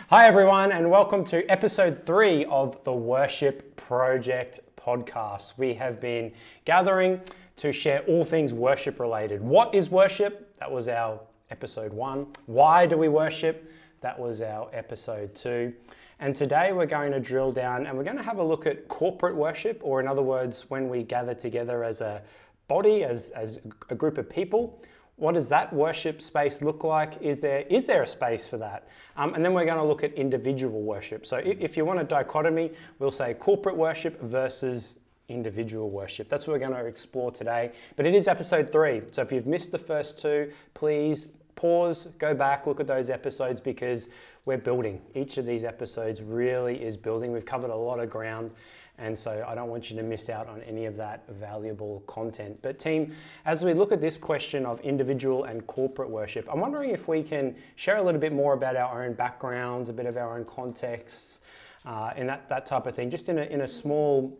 Hi everyone, and welcome to episode 3 of the Worship Project podcast. We have been gathering to share all things worship related. What is worship? That was our episode 1. Why do we worship? That was our episode 2. And today we're going to drill down and we're going to have a look at corporate worship, or in other words, when we gather together as a body, as a group of people. What does that worship space look like? Is there a space for that? And then we're going to look at individual worship. So if you want a dichotomy, we'll say corporate worship versus individual worship. That's what we're going to explore today. But it is episode 3. So if you've missed the first 2, please pause, go back, look at those episodes, because we're building. Each of these episodes really is building. We've covered a lot of ground. And so I don't want you to miss out on any of that valuable content. But team, as we look at this question of individual and corporate worship, I'm wondering if we can share a little bit more about our own backgrounds, a bit of our own contexts, and that type of thing, just in a small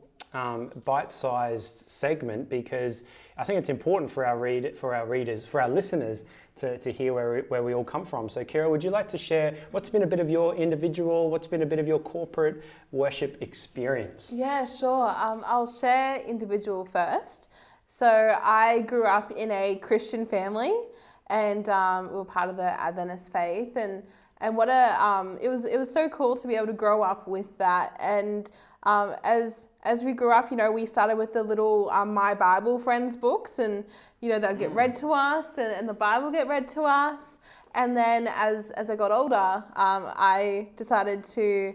bite-sized segment, because I think it's important for our listeners to hear where we all come from. So Kira, would you like to share what's been a bit of your individual, what's been a bit of your corporate worship experience? Yeah, sure. I'll share individual first. So I grew up in a Christian family, and we were part of the Adventist faith, and what it was so cool to be able to grow up with that. And as we grew up, we started with the little My Bible Friends books, and they'd get read to us, and the Bible get read to us. And then as I got older, I decided to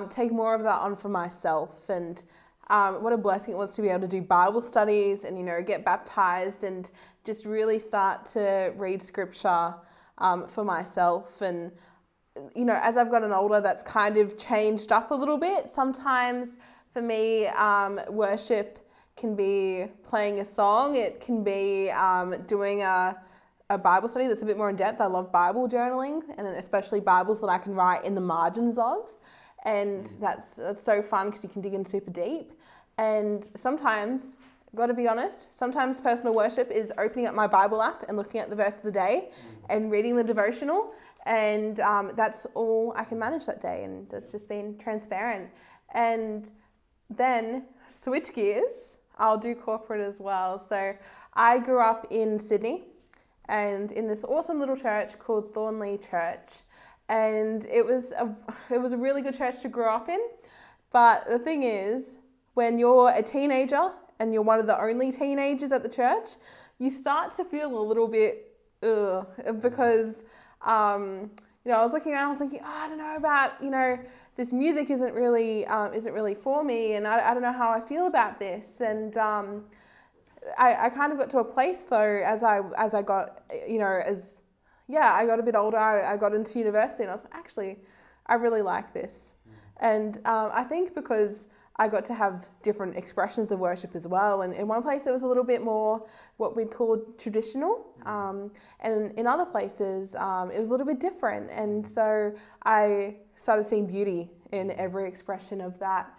take more of that on for myself. And what a blessing it was to be able to do Bible studies and get baptized and just really start to read Scripture for myself. And as I've gotten older, that's kind of changed up a little bit. Sometimes for me, worship can be playing a song. It can be doing a Bible study that's a bit more in depth. I love Bible journaling, and especially Bibles that I can write in the margins of. And that's so fun because you can dig in super deep. And sometimes, got to be honest, sometimes personal worship is opening up my Bible app and looking at the verse of the day and reading the devotional. And that's all I can manage that day. And that's just been transparent. And then switch gears, I'll do corporate as well. So I grew up in Sydney and in this awesome little church called Dayne Church. And it was a really good church to grow up in. But the thing is, when you're a teenager and you're one of the only teenagers at the church, you start to feel a little bit because I was looking around, I was thinking, I don't know about, this music isn't really for me, and I don't know how I feel about this. And I kind of got to a place though, as I got, I got a bit older, I got into university, and I was like, actually, I really like this. And I think because I got to have different expressions of worship as well. And in one place, it was a little bit more what we'd call traditional. And in other places, it was a little bit different. And so I started seeing beauty in every expression of that.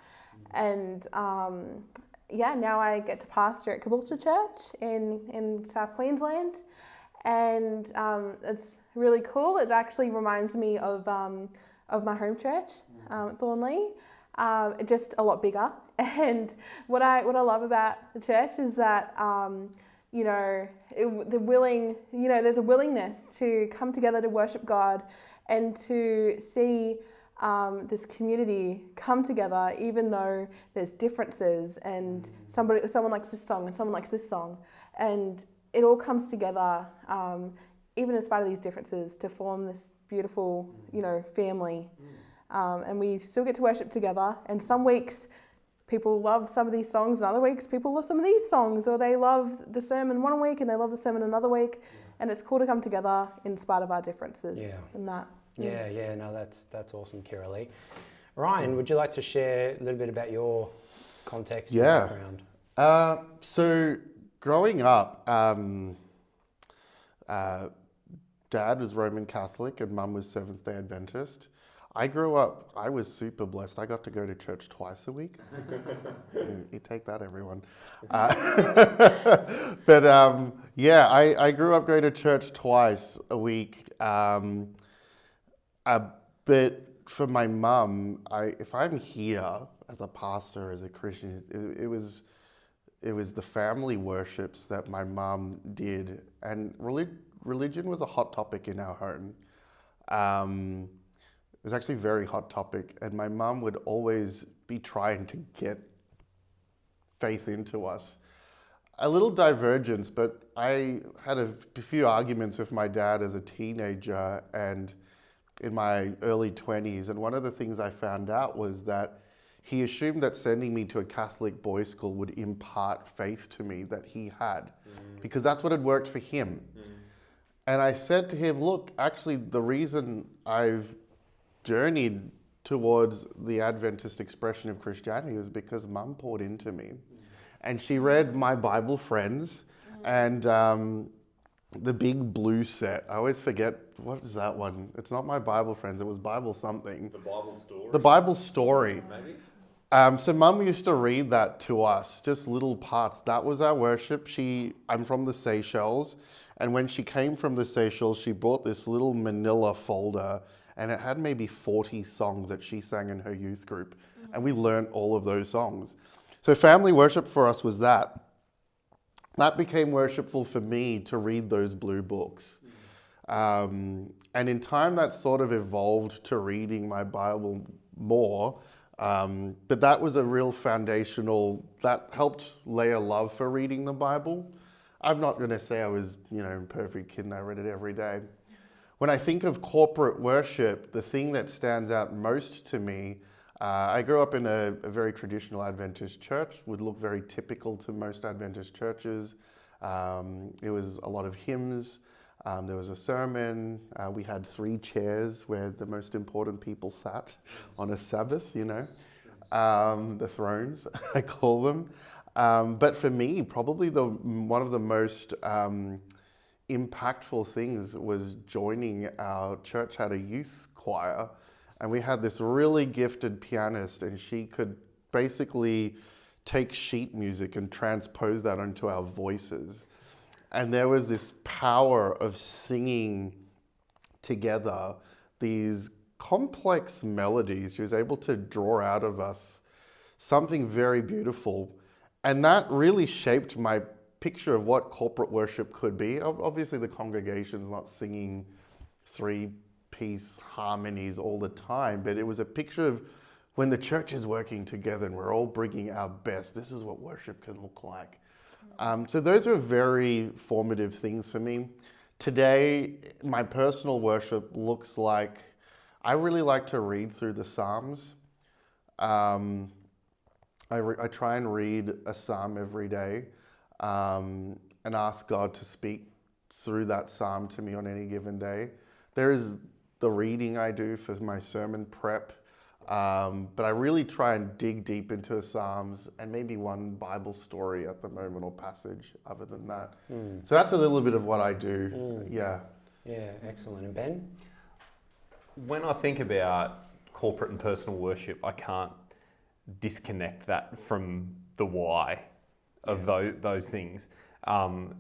And now I get to pastor at Caboolture Church in South Queensland. And it's really cool. It actually reminds me of my home church, Thornley. Just a lot bigger. And what I love about the church is that there's a willingness to come together to worship God and to see this community come together, even though there's differences, and someone likes this song and someone likes this song, and it all comes together, even in spite of these differences, to form this beautiful family. And we still get to worship together. And some weeks people love some of these songs, and other weeks people love some of these songs, or they love the sermon one week and they love the sermon another week. And it's cool to come together in spite of our differences. And that. No, that's awesome, Kira-Leigh. Ryan, would you like to share a little bit about your context and background? So growing up, Dad was Roman Catholic and Mum was Seventh-day Adventist. I grew up, I was super blessed. I got to go to church twice a week. You take that, everyone. I grew up going to church twice a week. But for my mum, if I'm here as a pastor, as a Christian, it was the family worships that my mum did, and religion was a hot topic in our home. It was actually a very hot topic, and my mum would always be trying to get faith into us. A little divergence, but I had a few arguments with my dad as a teenager and in my early 20s, and one of the things I found out was that he assumed that sending me to a Catholic boys' school would impart faith to me that he had, because that's what had worked for him. And I said to him, look, actually the reason I've journeyed towards the Adventist expression of Christianity was because Mum poured into me. And she read My Bible Friends and the big blue set. I always forget, what is that one? It's not My Bible Friends, it was Bible something. The Bible Story? The Bible Story. Maybe? So Mum used to read that to us, just little parts. That was our worship. I'm from the Seychelles, and when she came from the Seychelles, she brought this little manila folder, and it had maybe 40 songs that she sang in her youth group, and we learned all of those songs. So family worship for us was that. That became worshipful for me to read those blue books. And in time, that sort of evolved to reading my Bible more. But that was a real foundational, that helped lay a love for reading the Bible. I'm not going to say I was, a perfect kid and I read it every day. When I think of corporate worship, the thing that stands out most to me, I grew up in a very traditional Adventist church, would look very typical to most Adventist churches. It was a lot of hymns. There was a sermon. We had 3 chairs where the most important people sat on a Sabbath, the thrones, I call them. But for me, probably one of the most impactful things was joining our church had a youth choir, and we had this really gifted pianist, and she could basically take sheet music and transpose that onto our voices. And there was this power of singing together these complex melodies. She was able to draw out of us something very beautiful. And that really shaped my picture of what corporate worship could be. Obviously, the congregation's not singing 3-piece harmonies all the time, but it was a picture of when the church is working together and we're all bringing our best, this is what worship can look like. So those are very formative things for me. Today, my personal worship looks like, I really like to read through the Psalms. I try and read a Psalm every day and ask God to speak through that Psalm to me on any given day. There is the reading I do for my sermon prep. But I really try and dig deep into the Psalms and maybe one Bible story at the moment or passage other than that. So that's a little bit of what I do. Yeah, excellent. And Ben? When I think about corporate and personal worship, I can't disconnect that from the why of those things. And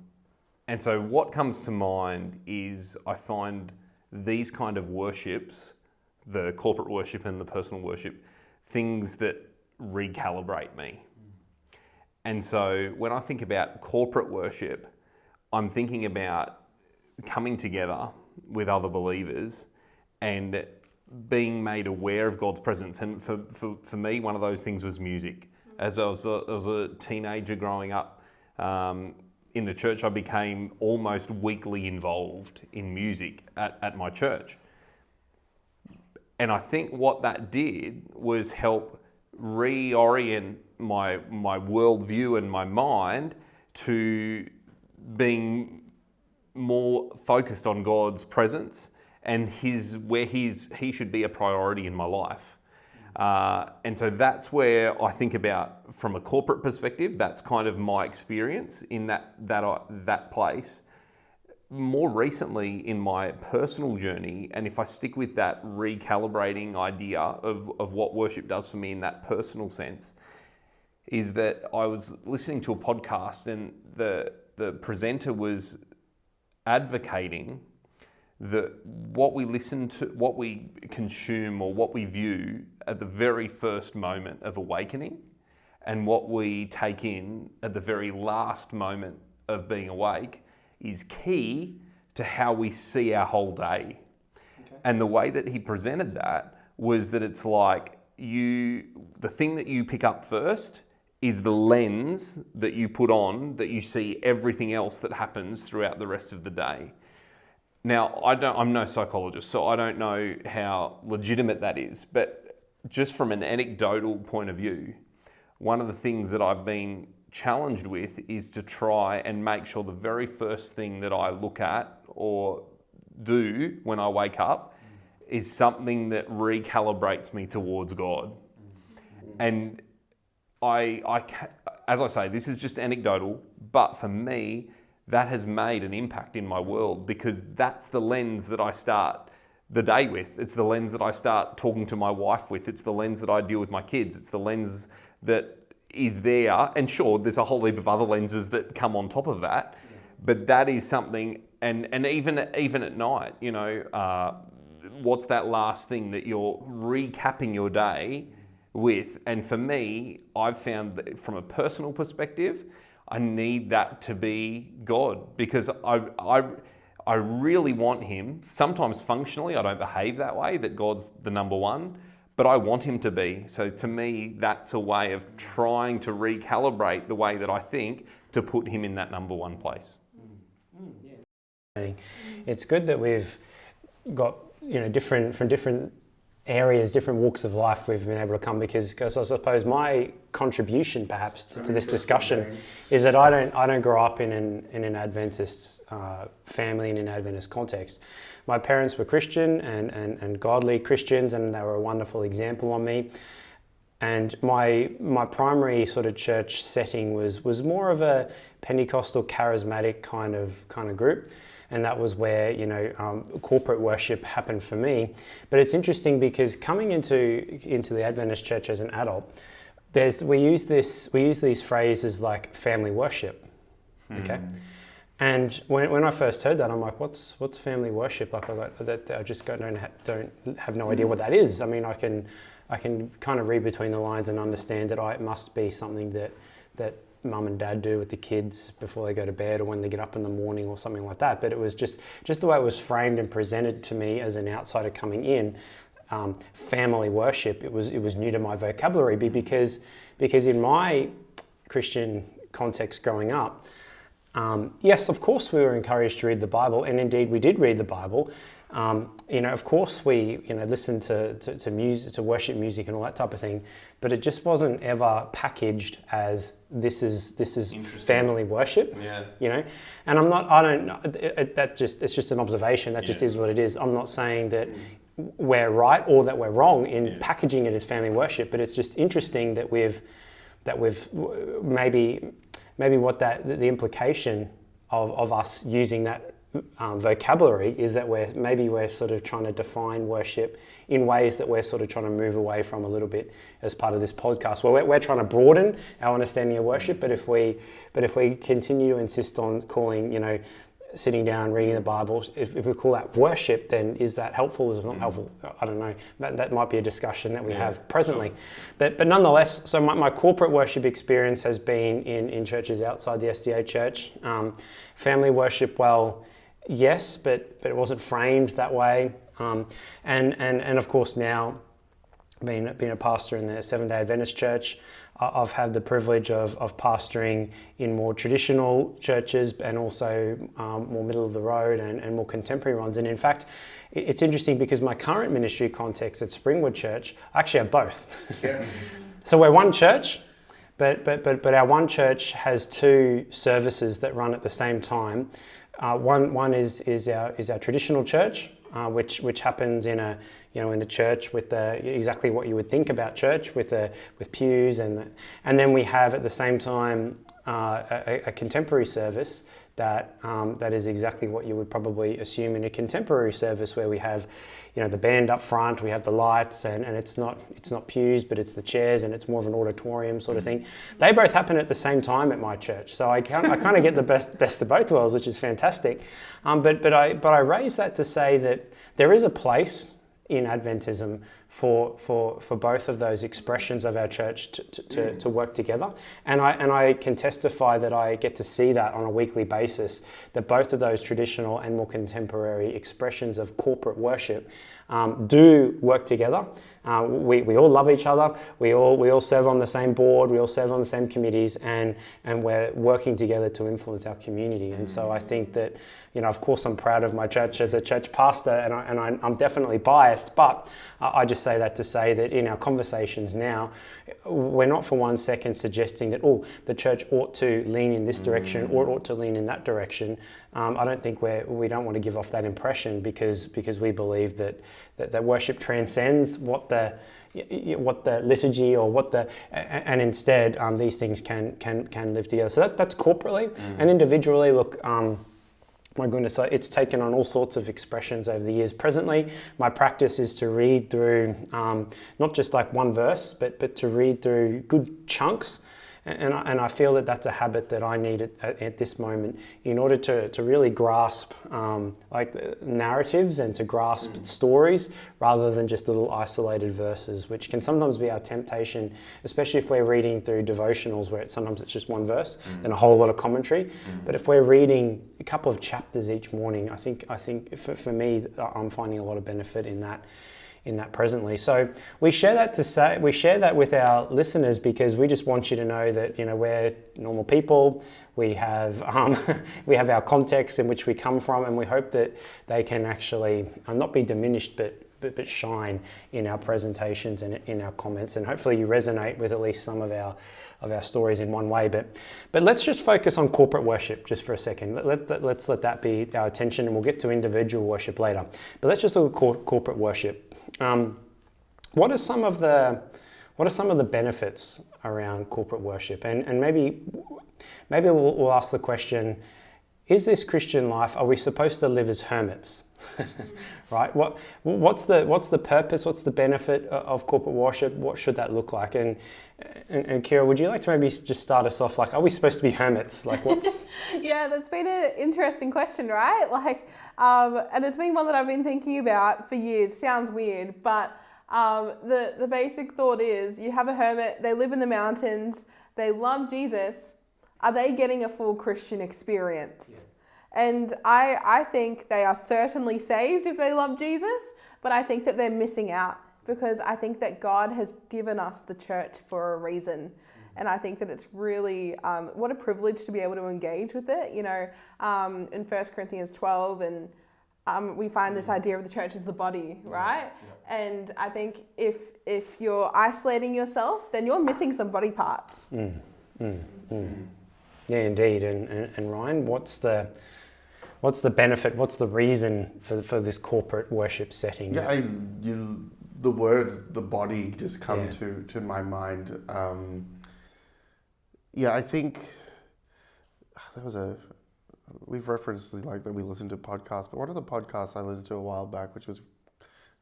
so what comes to mind is I find these kind of worships, the corporate worship and the personal worship, things that recalibrate me. And so when I think about corporate worship, I'm thinking about coming together with other believers and being made aware of God's presence. And for me, one of those things was music. As I was a teenager growing up in the church, I became almost weekly involved in music at my church. And I think what that did was help reorient my worldview and my mind to being more focused on God's presence and where he should be a priority in my life. And so that's where I think about, from a corporate perspective, that's kind of my experience in that place. More recently in my personal journey, and if I stick with that recalibrating idea of what worship does for me in that personal sense, is that I was listening to a podcast and the presenter was advocating that what we listen to, what we consume or what we view at the very first moment of awakening and what we take in at the very last moment of being awake is key to how we see our whole day. Okay. And the way that he presented that was that it's like the thing that you pick up first is the lens that you put on, that you see everything else that happens throughout the rest of the day. Now, I'm no psychologist, so I don't know how legitimate that is, but just from an anecdotal point of view, one of the things that I've been challenged with is to try and make sure the very first thing that I look at or do when I wake up is something that recalibrates me towards God. And as I say, this is just anecdotal, but for me, that has made an impact in my world because that's the lens that I start the day with. It's the lens that I start talking to my wife with. It's the lens that I deal with my kids. It's the lens that is there. And sure, there's a whole heap of other lenses that come on top of that. Yeah. But that is something, and even at night, you know, what's that last thing that you're recapping your day with? And for me, I've found that from a personal perspective, I need that to be God because I really want him. Sometimes functionally, I don't behave that way, that God's the number one, but I want him to be. So to me, that's a way of trying to recalibrate the way that I think to put him in that number one place. Yeah. It's good that we've got, you know, different areas, different walks of life we've been able to come because I suppose my contribution perhaps to this discussion is that I don't grow up in an Adventist family, in an Adventist context. My parents were Christian and godly Christians, and they were a wonderful example on me. And my primary sort of church setting was more of a Pentecostal charismatic kind of group. And that was where, you know, corporate worship happened for me. But it's interesting because coming into the Adventist church as an adult, we use these phrases like family worship, okay? And when I first heard that, I'm like, what's family worship? Like I just don't have no idea what that is. I mean, I can kind of read between the lines and understand that it must be something that mum and dad do with the kids before they go to bed or when they get up in the morning or something like that. But it was just the way it was framed and presented to me as an outsider coming in. Family worship, it was new to my vocabulary because in my Christian context growing up, yes, of course we were encouraged to read the Bible, and indeed we did read the Bible. You know, of course we, you know, listened to music, to worship music and all that type of thing, but it just wasn't ever packaged as this is family worship. Yeah. You know, and it's just an observation. That just is what it is. I'm not saying that we're right or that we're wrong in packaging it as family worship, but it's just interesting that we've maybe what the implication of us using that vocabulary is that we're sort of trying to define worship in ways that we're sort of trying to move away from a little bit as part of this podcast. Where we're trying to broaden our understanding of worship, but if we continue to insist on calling, you know, sitting down reading the Bible, if we call that worship, then is that helpful? Is it not helpful? I don't know. That might be a discussion that we have presently. But nonetheless, so my corporate worship experience has been in churches outside the SDA church. Family worship, well, yes, but it wasn't framed that way. And of course now, being a pastor in the Seventh-day Adventist church, I've had the privilege of pastoring in more traditional churches and also more middle of the road and more contemporary ones. And in fact, it's interesting because my current ministry context at Springwood Church, I actually have both. Yeah. So we're one church, but our one church has two services that run at the same time. One is our traditional church, which happens in a church with exactly what you would think about church with pews and then we have at the same time a contemporary service that is exactly what you would probably assume in a contemporary service, where we have, the band up front, we have the lights, and it's not pews, but it's the chairs, and it's more of an auditorium sort of thing. They both happen at the same time at my church, so I kind of get the best of both worlds, which is fantastic. But I raise that to say that there is a place in Adventism for both of those expressions of our church to work together, and I can testify that I get to see that on a weekly basis, that both of those traditional and more contemporary expressions of corporate worship do work together. We all love each other. We all serve on the same board. We all serve on the same committees, and we're working together to influence our community. And so I think that, of course, I'm proud of my church as a church pastor, and I'm definitely biased. But I just say that to say that in our conversations now, we're not for 1 second suggesting that the church ought to lean in this direction or it ought to lean in that direction. I don't think we don't want to give off that impression, because we believe that worship transcends what the liturgy or and instead these things can live together. So that's corporately. And individually. Look, my goodness, it's taken on all sorts of expressions over the years. Presently, my practice is to read through not just like one verse, but to read through good chunks. And I feel that that's a habit that I need at this moment in order to really grasp narratives and to grasp stories, rather than just little isolated verses, which can sometimes be our temptation, especially if we're reading through devotionals where sometimes it's just one verse and a whole lot of commentary. But if we're reading a couple of chapters each morning, I think for me, I'm finding a lot of benefit in that presently. So we share that with our listeners, because we just want you to know that we're normal people. We have our context in which we come from, and we hope that they can actually not be diminished, but shine in our presentations and in our comments. And hopefully you resonate with at least some of our stories in one way. But let's just focus on corporate worship just for a second. Let's let that be our attention, and we'll get to individual worship later. But let's just look at corporate worship. What are some of the benefits around corporate worship? And maybe we'll ask the question: is this Christian life? Are we supposed to live as hermits? Right? What's the purpose? What's the benefit of corporate worship? What should that look like? And Kira, would you like to maybe just start us off? Like, are we supposed to be hermits? Like, what's? Yeah, that's been an interesting question, right? And it's been one that I've been thinking about for years. Sounds weird, but the basic thought is, you have a hermit. They live in the mountains. They love Jesus. Are they getting a full Christian experience? Yeah. And I think they are certainly saved if they love Jesus, but I think that they're missing out, because I think that God has given us the church for a reason. And I think that it's really, what a privilege to be able to engage with it. In 1 Corinthians 12, and we find this idea of the church as the body, right? Yeah. And I think if you're isolating yourself, then you're missing some body parts. Yeah, indeed. And Ryan, what's the benefit? What's the reason for this corporate worship setting? Yeah, the word, the body, just come to my mind. I think we've referenced that we listen to podcasts, but one of the podcasts I listened to a while back, which was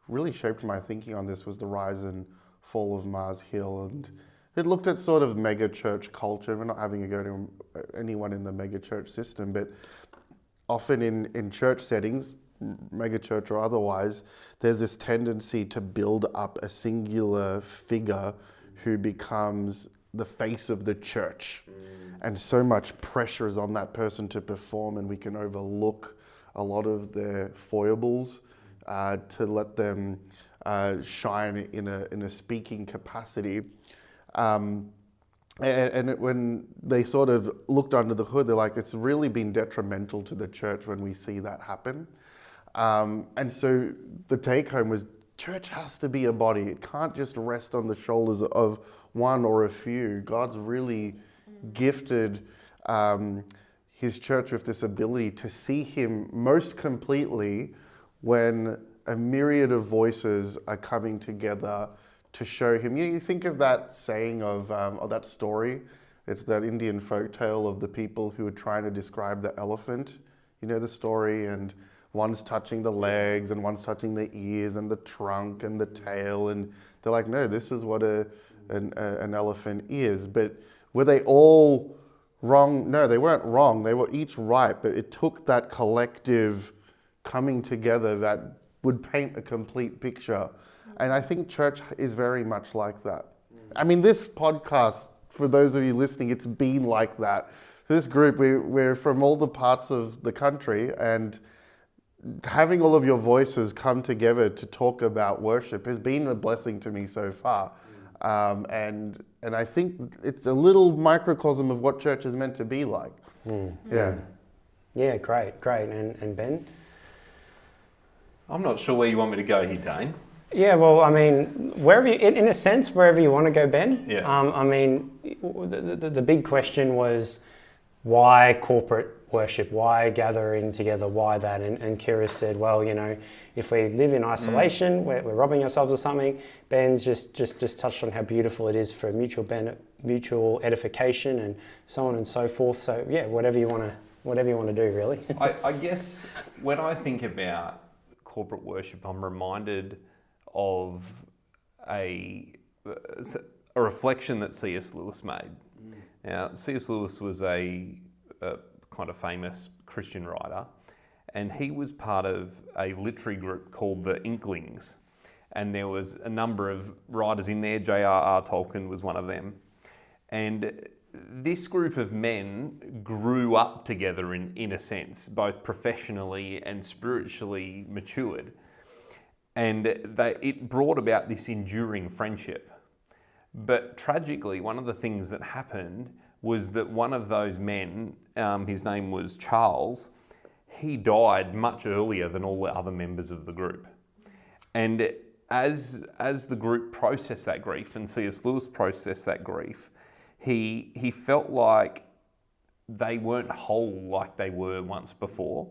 really shaped my thinking on this, was The Rise and Fall of Mars Hill, and it looked at sort of mega church culture. We're not having a go to anyone in the mega church system, but often in church settings, mega church or otherwise, there's this tendency to build up a singular figure who becomes the face of the church. And so much pressure is on that person to perform, and we can overlook a lot of their foibles to let them shine in a speaking capacity. And when they sort of looked under the hood, they're like, it's really been detrimental to the church when we see that happen. And so the take home was, church has to be a body. It can't just rest on the shoulders of one or a few. God's really gifted his church with this ability to see him most completely when a myriad of voices are coming together to show him. You think of that saying of that story It's that Indian folk tale of the people who are trying to describe the elephant. You know the story, and one's touching the legs and one's touching the ears and the trunk and the tail, and they're like, no, this is what an elephant is. But were they all wrong? No, they weren't wrong. They were each right, but it took that collective coming together that would paint a complete picture. And I think church is very much like that. I mean, this podcast, for those of you listening, it's been like that. This group, we're from all the parts of the country, and having all of your voices come together to talk about worship has been a blessing to me so far. And I think it's a little microcosm of what church is meant to be like. Yeah. Yeah, great. And Ben? I'm not sure where you want me to go here, Dayne. Yeah, well, I mean, wherever you, in a sense, wherever you want to go, Ben. Yeah. I mean, the big question was, why corporate worship? Why gathering together? Why that? And Kira said, well, you know, if we live in isolation, we're robbing ourselves of something. Ben's just touched on how beautiful it is for mutual edification and so on and so forth. So yeah, whatever you want to do, really. I guess when I think about corporate worship, I'm reminded of a reflection that C.S. Lewis made. Now, C.S. Lewis was a kind of famous Christian writer, and he was part of a literary group called the Inklings, and there was a number of writers in there. J.R.R. Tolkien was one of them, and this group of men grew up together in a sense, both professionally and spiritually matured, and it brought about this enduring friendship. But tragically, one of the things that happened was that one of those men, his name was Charles, he died much earlier than all the other members of the group. And as the group processed that grief, and C.S. Lewis processed that grief, he felt like they weren't whole like they were once before.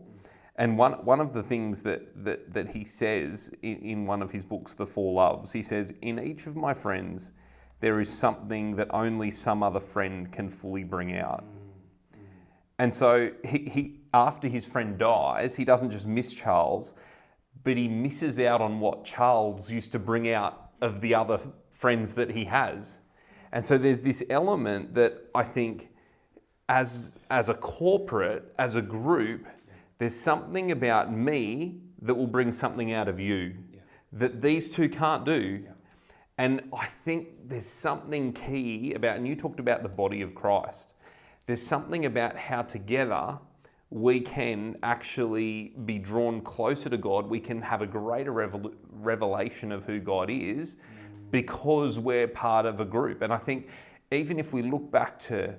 And one of the things that he says in one of his books, The Four Loves, he says, in each of my friends, there is something that only some other friend can fully bring out. And so he after his friend dies, he doesn't just miss Charles, but he misses out on what Charles used to bring out of the other friends that he has. And so there's this element that I think as a corporate, as a group, there's something about me that will bring something out of you that these two can't do. And I think there's something key about, and you talked about the body of Christ, there's something about how together we can actually be drawn closer to God. We can have a greater revelation of who God is because we're part of a group. And I think even if we look back to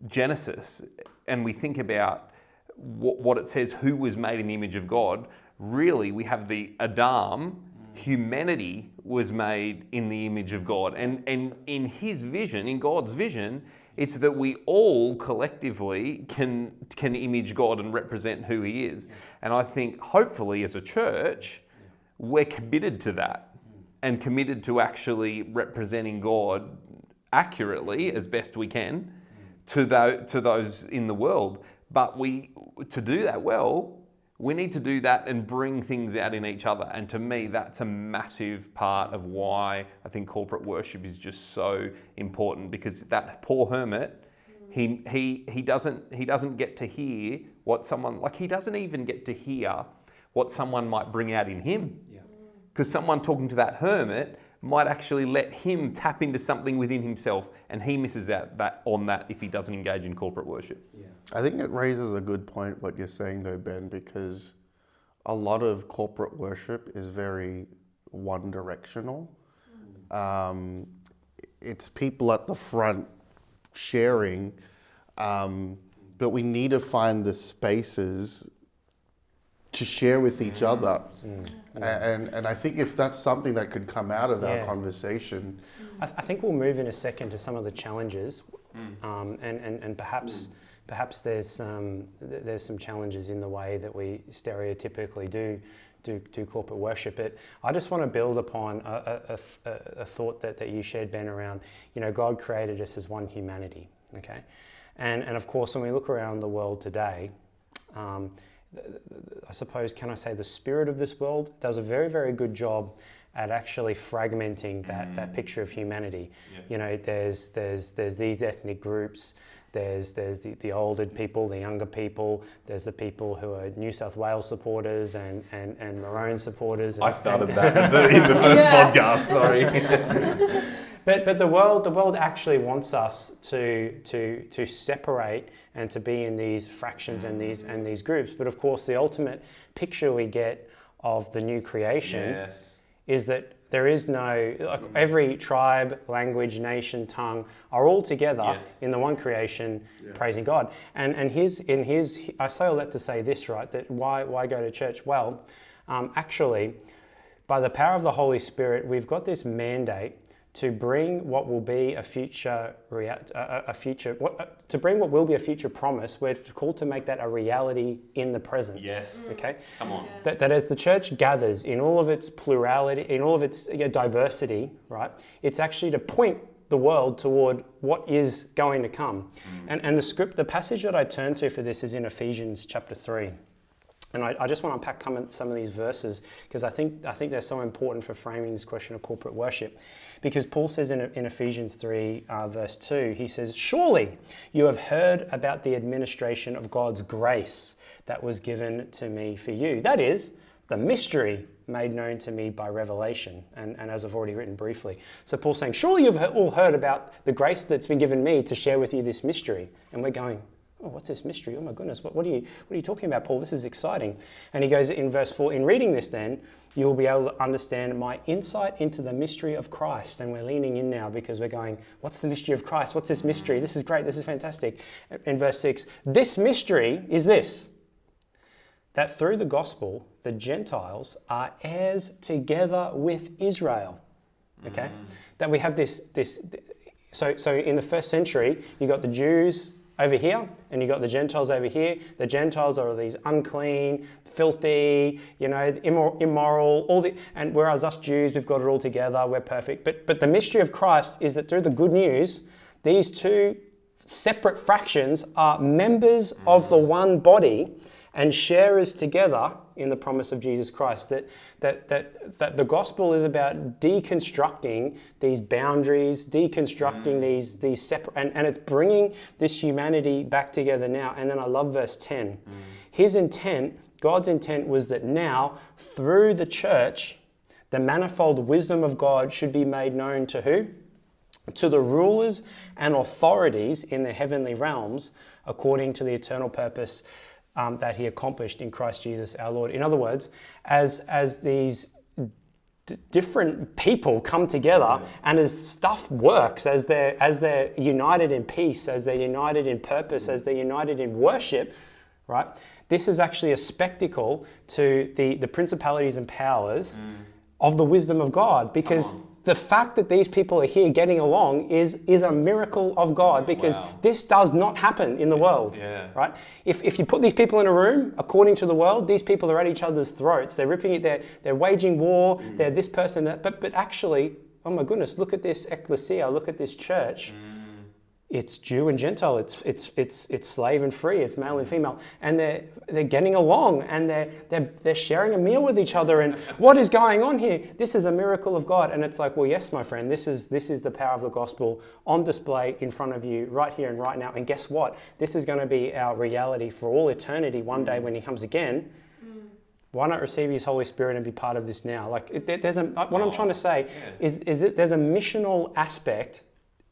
Genesis and we think about what it says, who was made in the image of God, really we have the Adam. Humanity was made in the image of God. And in his vision, in God's vision, it's that we all collectively can image God and represent who he is. And I think hopefully as a church, we're committed to that and committed to actually representing God accurately as best we can to those in the world. But to do that well, we need to do that and bring things out in each other. And to me, that's a massive part of why I think corporate worship is just so important, because that poor hermit, he doesn't get to hear what someone, like he doesn't even get to hear what someone might bring out in him. Because someone talking to that hermit might actually let him tap into something within himself, and he misses out on that if he doesn't engage in corporate worship. I think it raises a good point what you're saying though, Ben, because a lot of corporate worship is very one-directional. It's people at the front sharing, but we need to find the spaces to share with each other. And I think if that's something that could come out of our conversation. I think we'll move in a second to some of the challenges, and perhaps there's some challenges in the way that we stereotypically do corporate worship. But I just want to build upon a thought that you shared, Ben, around, God created us as one humanity. Okay, and of course, when we look around the world today, I suppose, can I say, the spirit of this world does a very, very good job at actually fragmenting that picture of humanity. Yeah. You know, there's these ethnic groups. There's the older people, the younger people. There's the people who are New South Wales supporters and Maroon supporters. I started that in the first podcast. Sorry. But the world actually wants us to separate and to be in these fractions and these groups. But of course, the ultimate picture we get of the new creation is that there is no, like, every tribe, language, nation, tongue are all together in the one creation, praising God. And I say all that to say this, right? That why go to church? Well, actually, by the power of the Holy Spirit, we've got this mandate to bring what will be a future promise. We're called to make that a reality in the present. Yes. Okay. Come on. That as the church gathers in all of its plurality, in all of its diversity, right? It's actually to point the world toward what is going to come. And the passage that I turn to for this is in Ephesians chapter 3. And I just want to unpack some of these verses because I think they're so important for framing this question of corporate worship. Because Paul says in Ephesians 3 verse 2, he says, "Surely you have heard about the administration of God's grace that was given to me for you. That is, the mystery made known to me by revelation." And as I've already written briefly. So Paul's saying, surely you've all heard about the grace that's been given me to share with you this mystery. And we're going, oh, what's this mystery? Oh my goodness, what are you talking about, Paul? This is exciting. And he goes in verse 4, in reading this then, you will be able to understand my insight into the mystery of Christ. And we're leaning in now because we're going, what's the mystery of Christ? What's this mystery? This is great. This is fantastic. In verse 6, this mystery is this, that through the gospel, the Gentiles are heirs together with Israel. Okay? That we have this. So in the first century, you got the Jews over here, and you got the Gentiles over here. The Gentiles are these unclean, filthy, immoral, and whereas us Jews, we've got it all together, we're perfect. But the mystery of Christ is that through the good news, these two separate fractions are members of the one body and sharers together in the promise of Jesus Christ. That the gospel is about deconstructing these boundaries, deconstructing these separate, and it's bringing this humanity back together now. And then I love verse 10. His intent, God's intent, was that now through the church, the manifold wisdom of God should be made known to who? To the rulers and authorities in the heavenly realms, according to the eternal purpose that he accomplished in Christ Jesus our Lord. In other words, as these different people come together and as stuff works, as they're united in peace, as they're united in purpose, as they're united in worship, right? This is actually a spectacle to the principalities and powers of the wisdom of God, because the fact that these people are here getting along is a miracle of God, because this does not happen in the world, right? If you put these people in a room, according to the world, these people are at each other's throats. They're ripping it. They're waging war. They're this person, that. But actually, oh my goodness, look at this ecclesia. Look at this church. It's Jew and Gentile. It's slave and free. It's male and female, and they're getting along, and they're sharing a meal with each other. And what is going on here? This is a miracle of God. And it's like, well, yes, my friend, this is the power of the gospel on display in front of you right here and right now. And guess what? This is going to be our reality for all eternity. One day when he comes again. Why not receive his Holy Spirit and be part of this now? Like, what I'm trying to say is that there's a missional aspect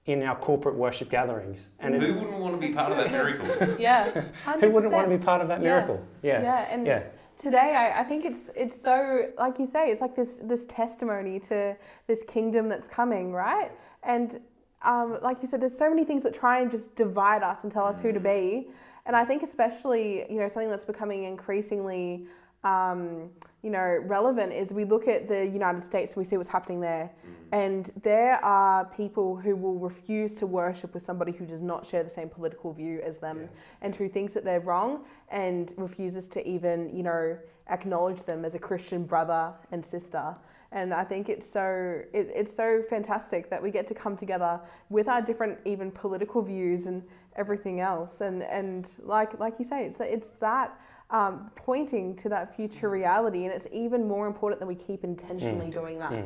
in our corporate worship gatherings. And who wouldn't want to be part of that miracle? 100%. Who wouldn't want to be part of that miracle? Today I think it's so, like you say, it's like this testimony to this kingdom that's coming, right? And like you said, there's so many things that try and just divide us and tell us who to be. And I think especially, something that's becoming increasingly relevant is we look at the United States and we see what's happening there. And there are people who will refuse to worship with somebody who does not share the same political view as them and who thinks that they're wrong and refuses to even, acknowledge them as a Christian brother and sister. And I think it's so fantastic that we get to come together with our different even political views and everything else. And like you say, it's that pointing to that future reality, and it's even more important that we keep intentionally doing that.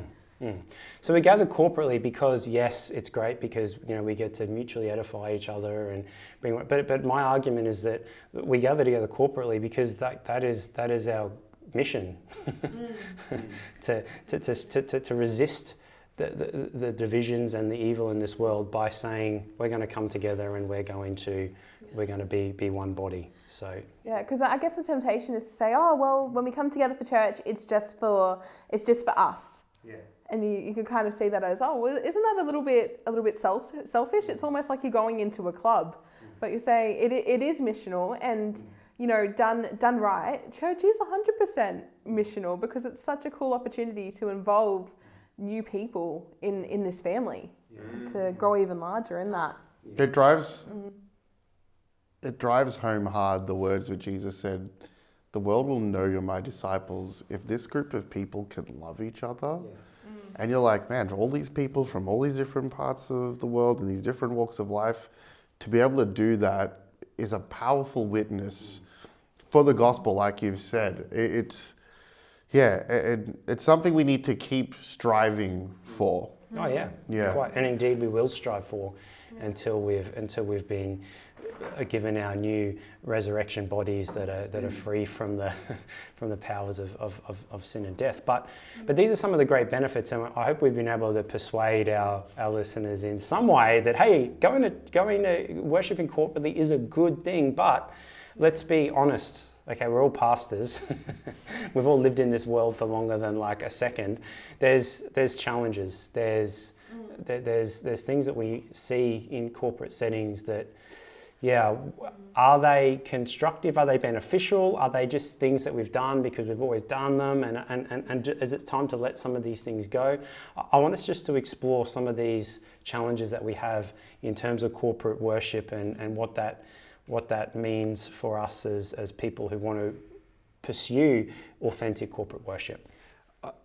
So we gather corporately because, yes, it's great because we get to mutually edify each other and bring. But my argument is that we gather together corporately because that is our mission to resist the divisions and the evil in this world by saying we're going to come together and we're going to be one body. So yeah, because I guess the temptation is to say, oh well, when we come together for church, it's just for us. Yeah. And you can kind of see that as, oh, well, isn't that a little bit selfish? It's almost like you're going into a club, but you're saying it is missional, and done right, church is 100% missional because it's such a cool opportunity to involve new people in this family to grow even larger in that. It drives home hard the words that Jesus said, "The world will know you're my disciples if this group of people can love each other." Yeah. And you're like, man, all these people from all these different parts of the world and these different walks of life, to be able to do that is a powerful witness for the gospel, like you've said. It's something we need to keep striving for. Oh yeah, quite. And indeed we will strive for until we've been given our new resurrection bodies that are free from the powers of sin and death. But these are some of the great benefits, and I hope we've been able to persuade our listeners in some way that, hey, going to worshiping corporately is a good thing. But let's be honest. Okay, we're all pastors. We've all lived in this world for longer than like a second. There's challenges. There's things that we see in corporate settings that, are they constructive? Are they beneficial? Are they just things that we've done because we've always done them? And is it time to let some of these things go? I want us just to explore some of these challenges that we have in terms of corporate worship and what that means for us as people who want to pursue authentic corporate worship.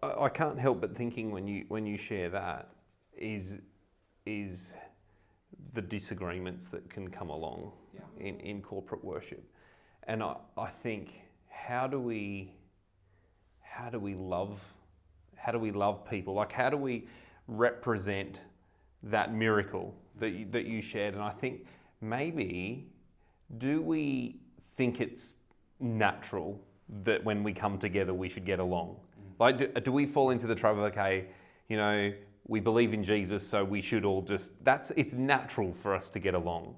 I can't help but thinking when you share that is the disagreements that can come along in corporate worship. And I think how do we love people? Like, how do we represent that miracle that you shared? And I think maybe, do we think it's natural that when we come together we should get along? Like, do we fall into the trap of, okay, we believe in Jesus, so we should all it's natural for us to get along.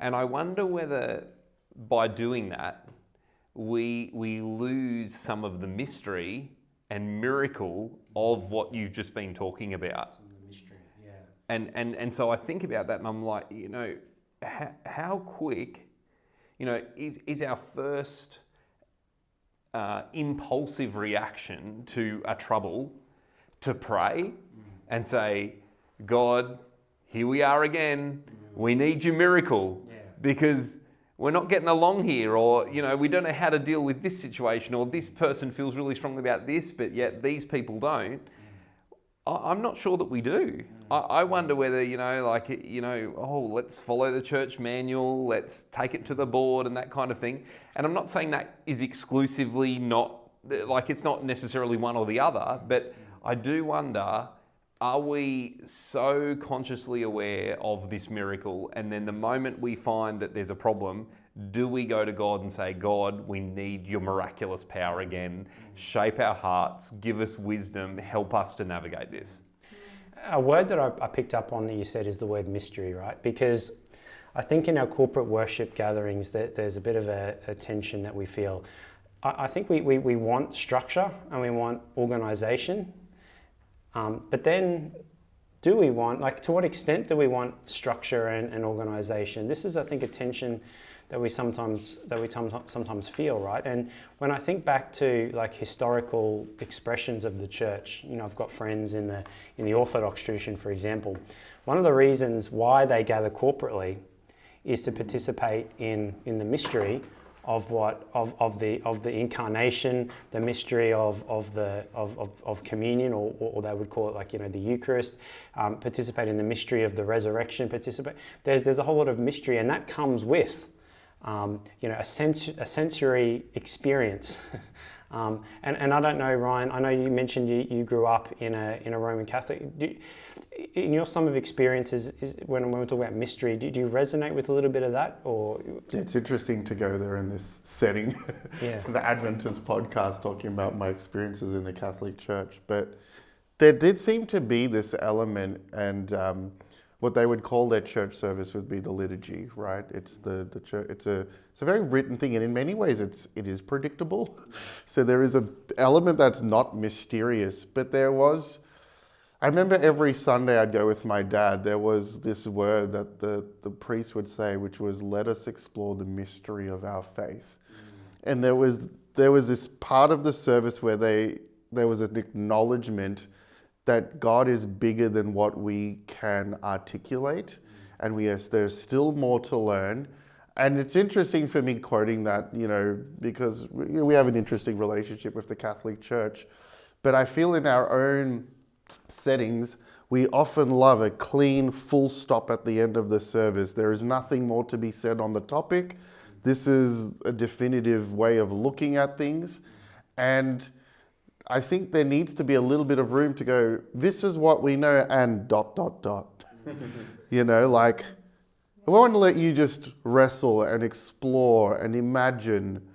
And I wonder whether by doing that, we lose some of the mystery and miracle of what you've just been talking about. Some of the mystery, yeah. And so I think about that and I'm like, how quick, is our first impulsive reaction to a trouble to pray and say, God, here we are again. We need your miracle because we're not getting along here, or, we don't know how to deal with this situation, or this person feels really strongly about this, but yet these people don't. I'm not sure that we do. I wonder whether, let's follow the church manual, let's take it to the board and that kind of thing. And I'm not saying that is exclusively it's not necessarily one or the other, but I do wonder, are we so consciously aware of this miracle, and then the moment we find that there's a problem, do we go to God and say, God, we need your miraculous power again, shape our hearts, give us wisdom, help us to navigate this? A word that I picked up on that you said is the word mystery, right? Because I think in our corporate worship gatherings that there's a bit of a tension that we feel. I think we want structure and we want organisation. But then, do we want, to what extent do we want structure and organisation? This is, I think, a tension that we sometimes feel, right? And when I think back to historical expressions of the church, I've got friends in the Orthodox tradition, for example. One of the reasons why they gather corporately is to participate in the mystery the incarnation, the mystery of communion, or they would call it, like, the Eucharist. Participate in the mystery of the resurrection. There's a whole lot of mystery, and that comes with a sensory experience. And I don't know, Ryan, I know you mentioned you grew up in a Roman Catholic. In your sum of experiences, when we talk about mystery, do you resonate with a little bit of that? Or it's interesting to go there in this setting, the Adventist podcast, talking about my experiences in the Catholic Church. But there did seem to be this element, and what they would call their church service would be the liturgy, right? It's the church. It's a very written thing, and in many ways, it is predictable. So there is an element that's not mysterious, but there was. I remember every Sunday I'd go with my dad, there was this word that the priest would say, which was, "Let us explore the mystery of our faith." And there was this part of the service where there was an acknowledgement that God is bigger than what we can articulate, and there's still more to learn. And it's interesting for me quoting that, because we have an interesting relationship with the Catholic Church, but I feel in our own settings, we often love a clean full stop at the end of the service. There is nothing more to be said on the topic. This is a definitive way of looking at things. And I think there needs to be a little bit of room to go, this is what we know, and ... Like, I want to let you just wrestle and explore and imagine.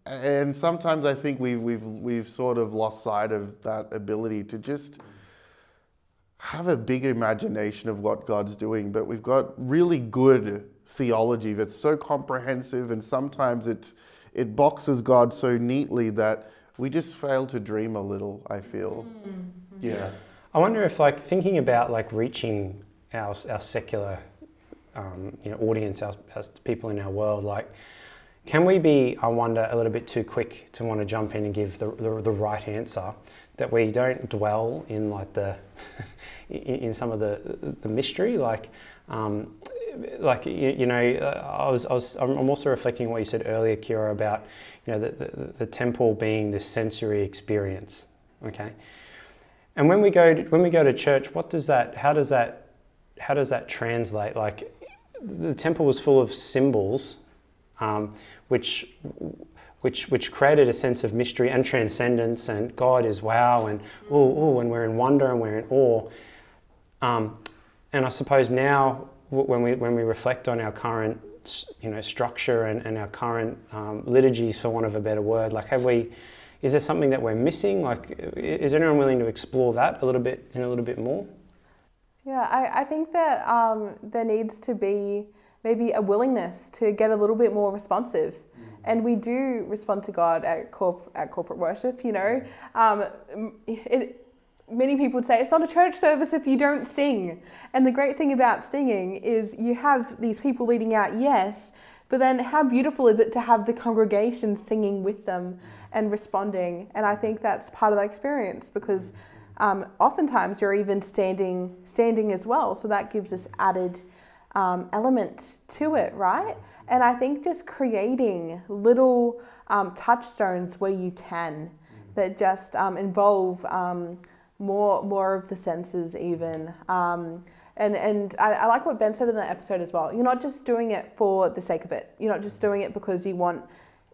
And sometimes I think we've sort of lost sight of that ability to just have a big imagination of what God's doing. But we've got really good theology that's so comprehensive, and sometimes it boxes God so neatly that we just fail to dream a little, I feel. Yeah. I wonder if, like, thinking about, like, reaching our secular audience, as people in our world, like, can we be, I wonder, a little bit too quick to want to jump in and give the right answer, that we don't dwell in, like, in some of the mystery, I'm also reflecting on what you said earlier, Kira, about the temple being this sensory experience, okay? And when we go to church, how does that translate? Like, the temple was full of symbols, which created a sense of mystery and transcendence, and God is wow, and and we're in wonder and we're in awe. And I suppose now, when we reflect on our current structure and our current liturgies, for want of a better word, like, is there something that we're missing? Like, is anyone willing to explore that a little bit more? Yeah, I think that there needs to be maybe a willingness to get a little bit more responsive. And we do respond to God at corporate worship, Many people would say it's not a church service if you don't sing. And the great thing about singing is you have these people leading out, yes, but then how beautiful is it to have the congregation singing with them and responding? And I think that's part of the experience, because oftentimes you're even standing as well. So that gives us added element to it, right? And I think just creating little touchstones where you can, that just involve more of the senses even. And I like what Ben said in that episode as well. You're not just doing it for the sake of it. You're not just doing it because you want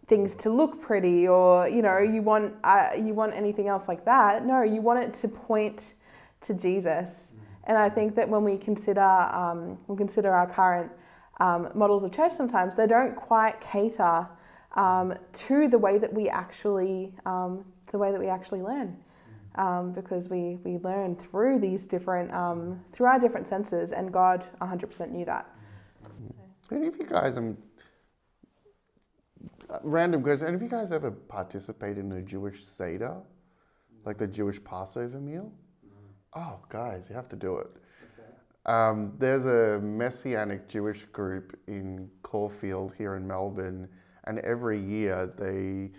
things to look pretty, or you want anything else like that. No, you want it to point to Jesus. And I think that when we consider our current models of church, sometimes they don't quite cater to the way that we actually learn. Because we learn through these different through our different senses, and God 100% knew that. Any of you guys, random question, any of you guys ever participated in a Jewish Seder, like the Jewish Passover meal? Oh, guys, you have to do it. Okay. There's a Messianic Jewish group in Caulfield here in Melbourne, and every year they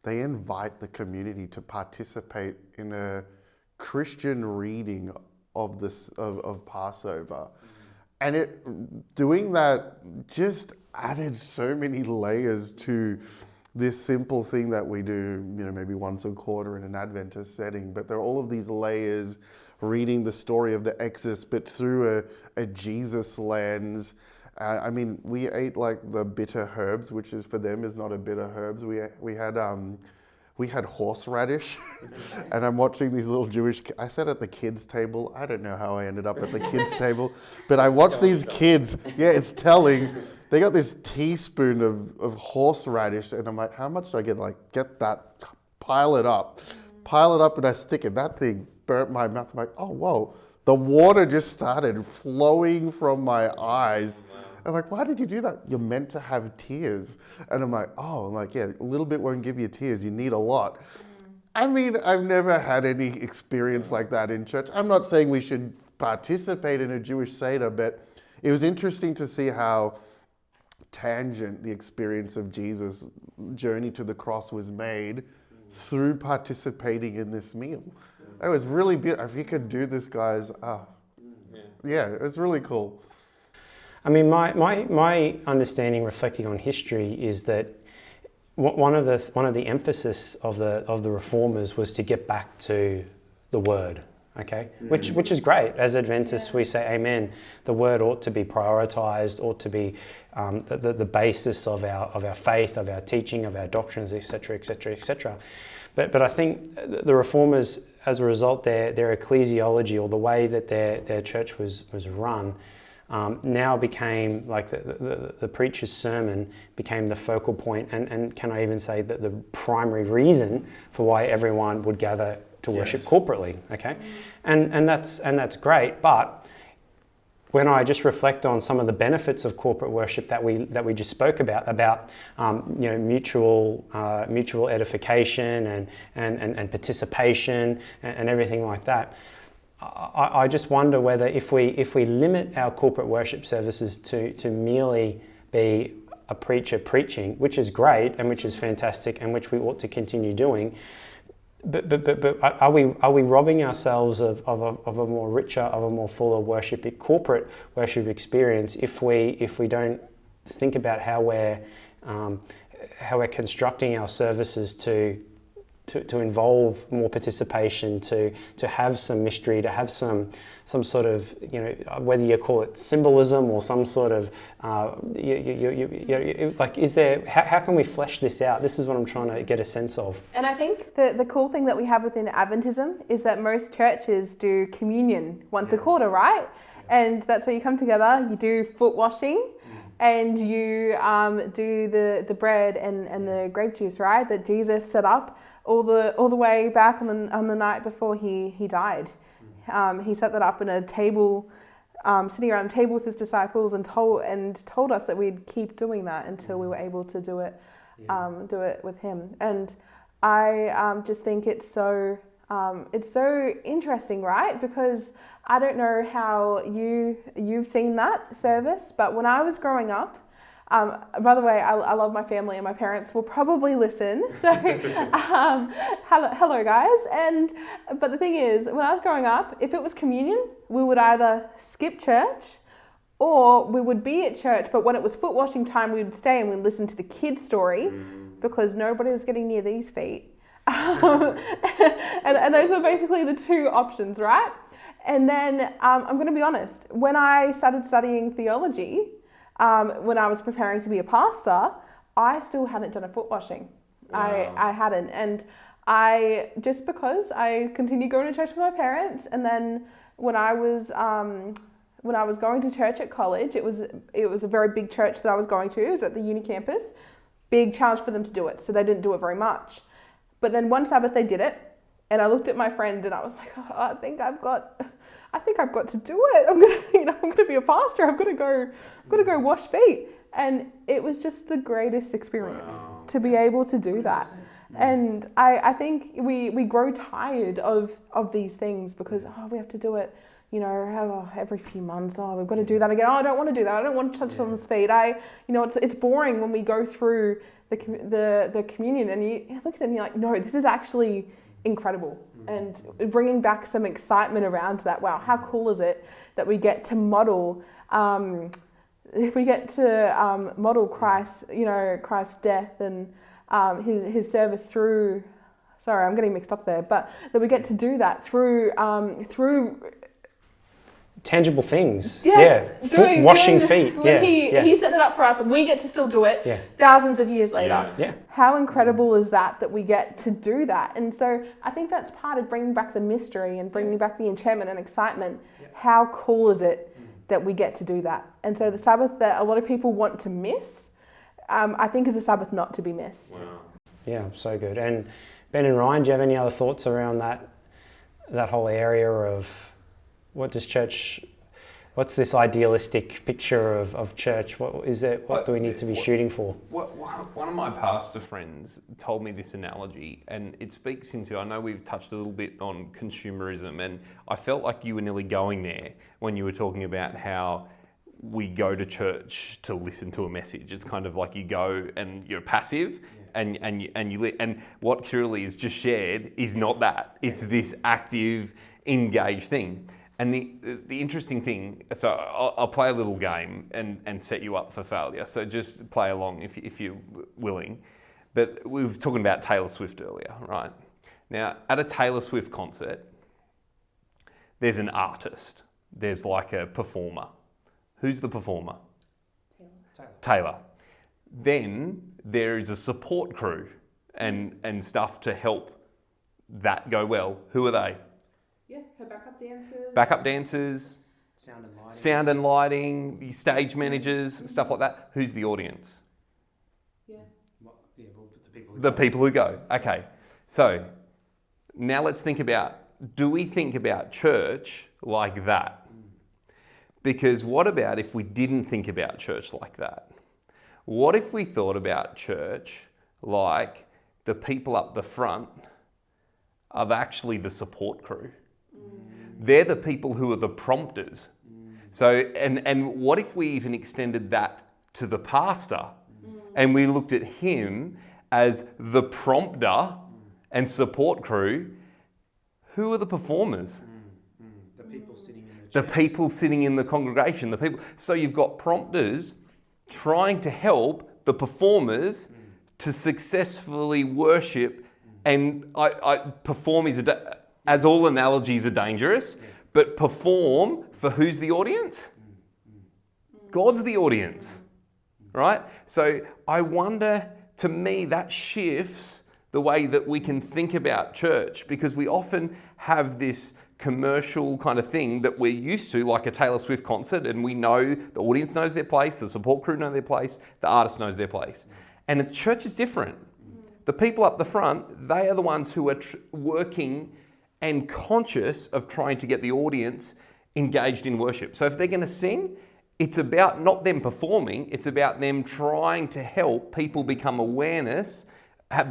invite the community to participate in a Christian reading of Passover. doing that just added so many layers to this simple thing that we do, maybe once a quarter in an Adventist setting. But there are all of these layers, reading the story of the Exodus, but through a Jesus lens. We ate like the bitter herbs, which is for them is not a bitter herbs. We had horseradish, and I'm watching these little I sat at the kids' table. I don't know how I ended up at the kids' table, but I watched these kids. Yeah, it's telling. They got this teaspoon of horseradish, and I'm like, how much do I get? Like, get that, pile it up, and I stick it. That thing burnt my mouth. I'm like, oh, whoa. The water just started flowing from my eyes. I'm like, why did you do that? You're meant to have tears. And I'm like, yeah, a little bit won't give you tears. You need a lot. I've never had any experience like that in church. I'm not saying we should participate in a Jewish Seder, but it was interesting to see how tangent the experience of Jesus' journey to the cross was made through participating in this meal. It was really beautiful. If you could do this, guys, it was really cool. My understanding, reflecting on history, is that one of the emphasis of the reformers was to get back to the word. Okay, which is great. As Adventists, we say amen. The word ought to be prioritized, ought to be the basis of our faith, of our teaching, of our doctrines, etc., etc., etc. But I think the reformers, as a result, their ecclesiology, or the way that their church was run, now became like the preacher's sermon became the focal point, and can I even say that the primary reason for why everyone would gather to worship corporately, okay? And that's great, but when I just reflect on some of the benefits of corporate worship that we just spoke about mutual edification and participation and everything like that, I just wonder whether if we limit our corporate worship services to merely be a preacher preaching, which is great and which is fantastic and which we ought to continue doing, but are we robbing ourselves of a more richer, of a more fuller corporate worship experience if we don't think about how we're constructing our services to involve more participation, to have some mystery, to have some sort of, whether you call it symbolism or some sort of, is there, how can we flesh this out? This is what I'm trying to get a sense of. And I think the cool thing that we have within Adventism is that most churches do communion once a quarter, right? And that's where you come together, you do foot washing, and you do the bread and the grape juice, right? That Jesus set up all the way back on the night before he died. He set that up in a table, sitting around a table with his disciples, and told us that we'd keep doing that until we were able to do it with him. And I just think it's so interesting, right? Because I don't know how you've seen that service, but when I was growing up, by the way, I love my family and my parents will probably listen. So, hello guys. But the thing is, when I was growing up, if it was communion, we would either skip church or we would be at church. But when it was foot washing time, we would stay and we'd listen to the kids' story because nobody was getting near these feet. And those are basically the two options, right? And then I'm going to be honest, when I started studying theology, when I was preparing to be a pastor, I still hadn't done a foot washing. Wow. I hadn't. And because I continued going to church with my parents, and then when I was going to church at college, it was a very big church that I was going to. It was at the uni campus. Big challenge for them to do it, so they didn't do it very much. But then one Sabbath they did it, and I looked at my friend and I was like, I think I've got to do it. I'm gonna be a pastor. I've got to go wash feet. And it was just the greatest experience to be able to do that. And I think we grow tired of these things because we have to do it, every few months. We've got to do that again. I don't want to do that. I don't want to touch someone's feet. It's boring when we go through the communion and you look at it and you're like, no, this is actually incredible. And bringing back some excitement around that. Wow, how cool is it that we get to model, model Christ, Christ's death and his service through. Sorry, I'm getting mixed up there, but that we get to do that through tangible things. Yes, washing feet. He set it up for us, and we get to still do it thousands of years later. Yeah. How incredible is that we get to do that? And so I think that's part of bringing back the mystery and bringing back the enchantment and excitement. Yeah. How cool is it that we get to do that? And so the Sabbath that a lot of people want to miss, I think is a Sabbath not to be missed. Wow. Yeah, so good. And Ben and Ryan, do you have any other thoughts around that whole area of what's this idealistic picture of church? What is it? What do we need to be shooting for? One of my pastor friends told me this analogy, and it speaks into, I know we've touched a little bit on consumerism, and I felt like you were nearly going there when you were talking about how we go to church to listen to a message. It's kind of like you go and you're passive, and what Kira-Leigh has just shared is not that. It's this active, engaged thing. And the interesting thing, so I'll play a little game and set you up for failure. So just play along if you're willing. But we were talking about Taylor Swift earlier, right? Now, at a Taylor Swift concert, there's an artist. There's like a performer. Who's the performer? Taylor. Then there is a support crew and stuff to help that go well. Who are they? Yeah, her backup dancers. Sound and lighting, stage managers, stuff like that. Who's the audience? The people who go. Okay. So now let's think about, do we think about church like that? Because what about if we didn't think about church like that? What if we thought about church like the people up the front are actually the support crew? They're the people who are the prompters. So, and what if we even extended that to the pastor and we looked at him as the prompter and support crew? Who are the performers? The people sitting in the church. The people sitting in the congregation. The people. So you've got prompters trying to help the performers to successfully worship, and perform is as all analogies are dangerous, but perform for who's the audience? God's the audience, right? So I wonder, to me, that shifts the way that we can think about church, because we often have this commercial kind of thing that we're used to, like a Taylor Swift concert, and we know the audience knows their place, the support crew know their place, the artist knows their place. And the church is different. The people up the front, they are the ones who are working and conscious of trying to get the audience engaged in worship. So if they're going to sing, it's about not them performing, it's about them trying to help people become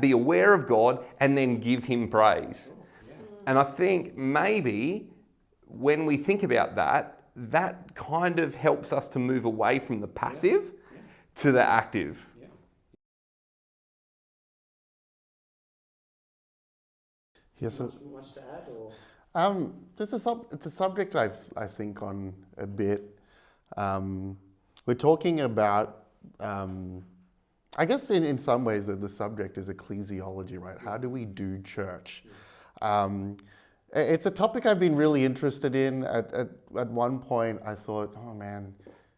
be aware of God, and then give him praise. And I think maybe when we think about that, that kind of helps us to move away from the passive to the active. Yes, so, much to add, or? it's a subject I think on a bit. We're talking about, I guess in some ways the subject is ecclesiology, right? How do we do church? It's a topic I've been really interested in. At one point I thought, oh man,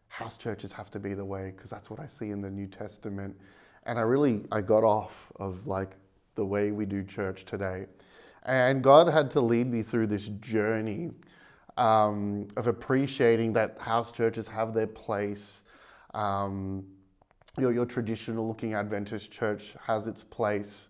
house churches have to be the way, because that's what I see in the New Testament. And I got off of like the way we do church today. And God had to lead me through this journey of appreciating that house churches have their place. Your traditional looking Adventist church has its place.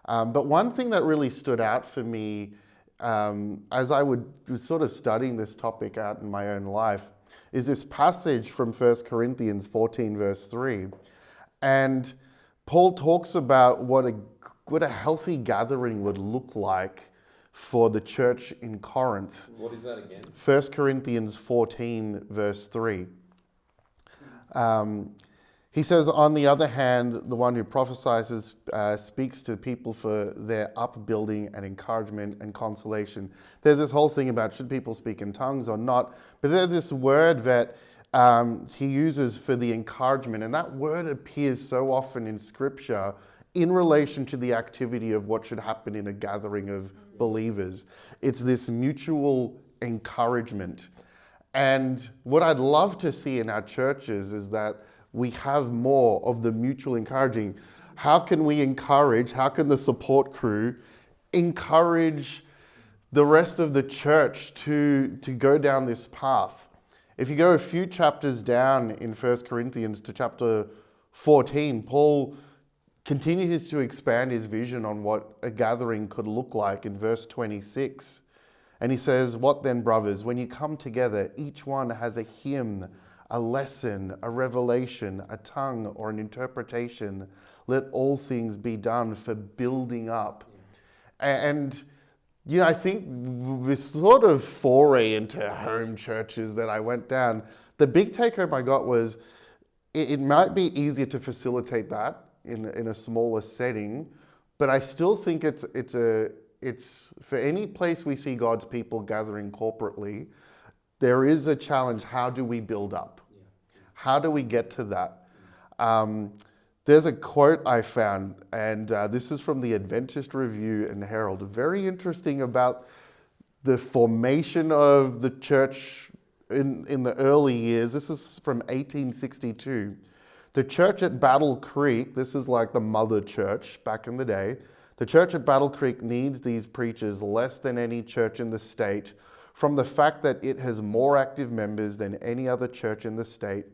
But one thing that really stood out for me as I was sort of studying this topic out in my own life is this passage from 1 Corinthians 14 verse 3. And Paul talks about what a healthy gathering would look like for the church in Corinth. What is that again? 1 Corinthians 14 verse 3. He says, on the other hand, the one who prophesies speaks to people for their upbuilding and encouragement and consolation. There's this whole thing about should people speak in tongues or not, but there's this word that he uses for the encouragement, and that word appears so often in Scripture in relation to the activity of what should happen in a gathering of believers. It's this mutual encouragement. And what I'd love to see in our churches is that we have more of the mutual encouraging. How can we encourage, how can the support crew encourage the rest of the church to go down this path? If you go a few chapters down in 1 Corinthians to chapter 14, Paul continues to expand his vision on what a gathering could look like in verse 26. And he says, "What then, brothers? When you come together, each one has a hymn, a lesson, a revelation, a tongue, or an interpretation. Let all things be done for building up." And I think this sort of foray into home churches that I went down, the big take home I got was it might be easier to facilitate that in a smaller setting, but I still think it's for any place we see God's people gathering corporately, there is a challenge. How do we build up? How do we get to that? There's a quote I found, and this is from the Adventist Review and Herald, very interesting about the formation of the church in the early years. This is from 1862. The church at Battle Creek, this is like the mother church back in the day, the church at Battle Creek needs these preachers less than any church in the state, from the fact that it has more active members than any other church in the state,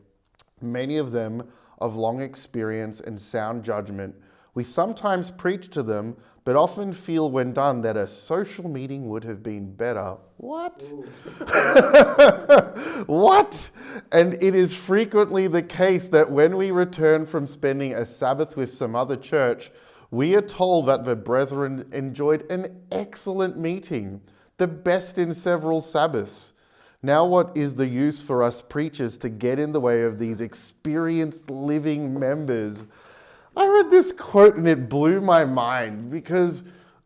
many of them of long experience and sound judgment. We sometimes preach to them, but often feel when done that a social meeting would have been better. What? What? And it is frequently the case that when we return from spending a Sabbath with some other church, we are told that the brethren enjoyed an excellent meeting, the best in several Sabbaths. Now what is the use for us preachers to get in the way of these experienced living members? I read this quote and it blew my mind, because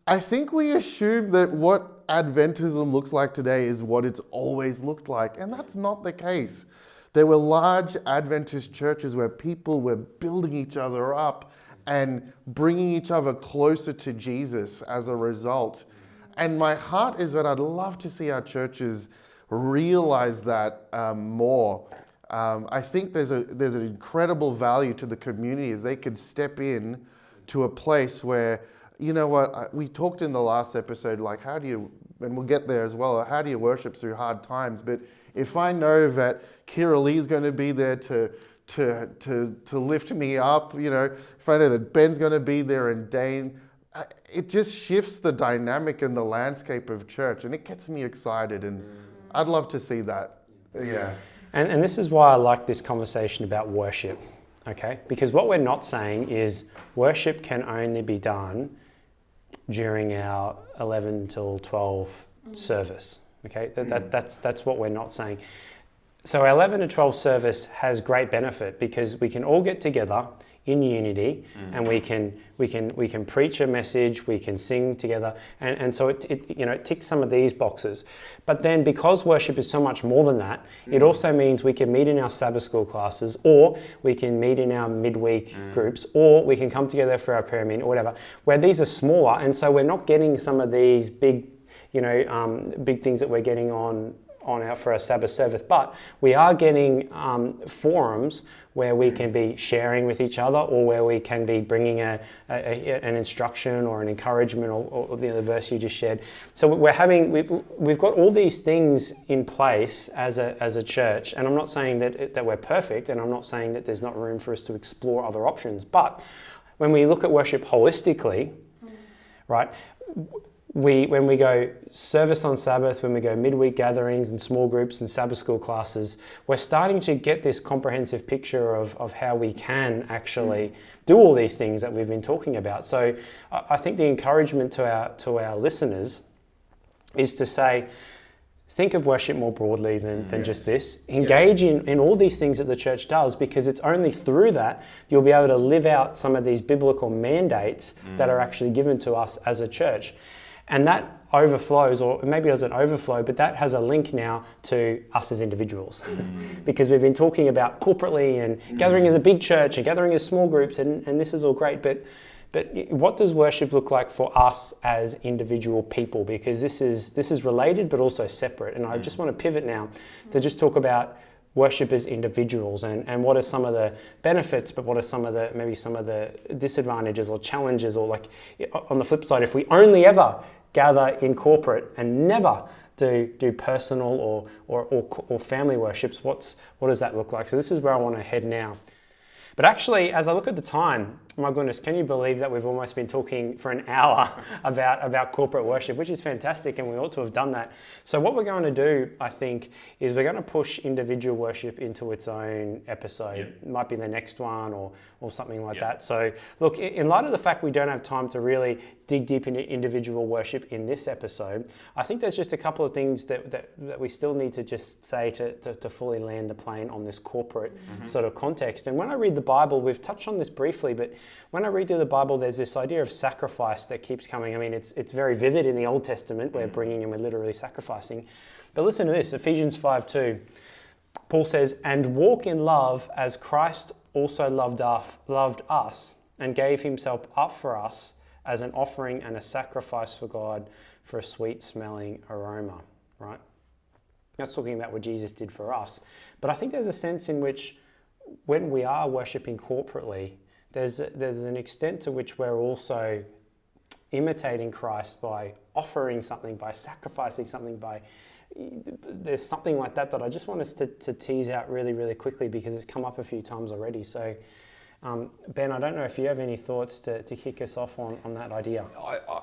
I think we assume that what Adventism looks like today is what it's always looked like, and that's not the case. There were large Adventist churches where people were building each other up and bringing each other closer to Jesus as a result. And my heart is that I'd love to see our churches realize that more. I think there's an incredible value to the community as they could step in to a place where, we talked in the last episode, like how do you, and we'll get there as well, how do you worship through hard times? But if I know that Kira-Leigh is going to be there to lift me up, if I know that Ben's going to be there and Dayne, it just shifts the dynamic and the landscape of church, and it gets me excited, and I'd love to see that. Yeah. And this is why I like this conversation about worship, okay? Because what we're not saying is worship can only be done during our 11 till 12 service, okay? That's what we're not saying. So our 11 to 12 service has great benefit because we can all get together in unity, and we can preach a message, we can sing together, and so it ticks some of these boxes. But then because worship is so much more than that, it also means we can meet in our Sabbath school classes, or we can meet in our midweek groups, or we can come together for our prayer meeting or whatever, where these are smaller, and so we're not getting some of these big things that we're getting on for our Sabbath service, but we are getting forums where we can be sharing with each other, or where we can be bringing an instruction or an encouragement, or the verse you just shared. So we've got all these things in place as a church, and I'm not saying that we're perfect, and I'm not saying that there's not room for us to explore other options, but when we look at worship holistically, right, when we go service on Sabbath, when we go midweek gatherings and small groups and Sabbath school classes, we're starting to get this comprehensive picture of how we can actually do all these things that we've been talking about. So I think the encouragement to our listeners is to say, think of worship more broadly than just this. Engage in all these things that the church does, because it's only through that you'll be able to live out some of these biblical mandates that are actually given to us as a church. And that overflows, or maybe it doesn't overflow, but that has a link now to us as individuals. Because we've been talking about corporately and gathering as a big church and gathering as small groups, and this is all great, but what does worship look like for us as individual people? Because this is related but also separate. And I just want to pivot now to just talk about worship as individuals, and what are some of the benefits, but what are some of the disadvantages or challenges, or like on the flip side, if we only ever gather in corporate and never do personal or family worships, what does that look like? So this is where I want to head now. But actually, as I look at the time, my goodness, can you believe that we've almost been talking for an hour about corporate worship, which is fantastic, and we ought to have done that. So what we're going to do, I think, is we're going to push individual worship into its own episode. Yep. It might be the next one or something like that. So look, in light of the fact we don't have time to really dig deep into individual worship in this episode, I think there's just a couple of things that we still need to just say to fully land the plane on this corporate sort of context. And when I read the Bible, we've touched on this briefly, but when I read through the Bible, there's this idea of sacrifice that keeps coming. I mean, it's very vivid in the Old Testament. We're bringing and we're literally sacrificing. But listen to this, Ephesians 5:2. Paul says, "And walk in love as Christ also loved us and gave himself up for us as an offering and a sacrifice for God for a sweet-smelling aroma," right? That's talking about what Jesus did for us. But I think there's a sense in which when we are worshipping corporately, there's an extent to which we're also imitating Christ by offering something, by sacrificing something, there's something like that I just want us to tease out really, really quickly, because it's come up a few times already. So, Ben, I don't know if you have any thoughts to kick us off on that idea.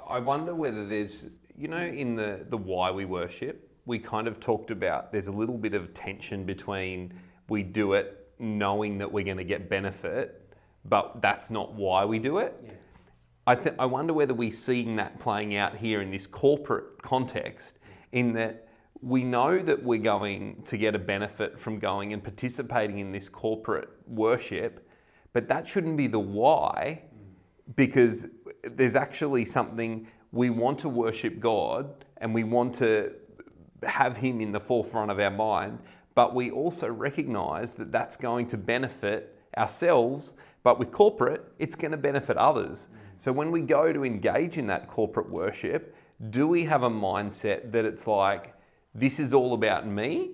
I wonder whether there's, in the why we worship, we kind of talked about there's a little bit of tension between we do it knowing that we're going to get benefit, but that's not why we do it. Yeah. I wonder whether we're seeing that playing out here in this corporate context, in that we know that we're going to get a benefit from going and participating in this corporate worship, but that shouldn't be the why, because there's actually something, we want to worship God and we want to have him in the forefront of our mind, but we also recognize that that's going to benefit ourselves, but with corporate, it's going to benefit others. So when we go to engage in that corporate worship, do we have a mindset that it's like, this is all about me?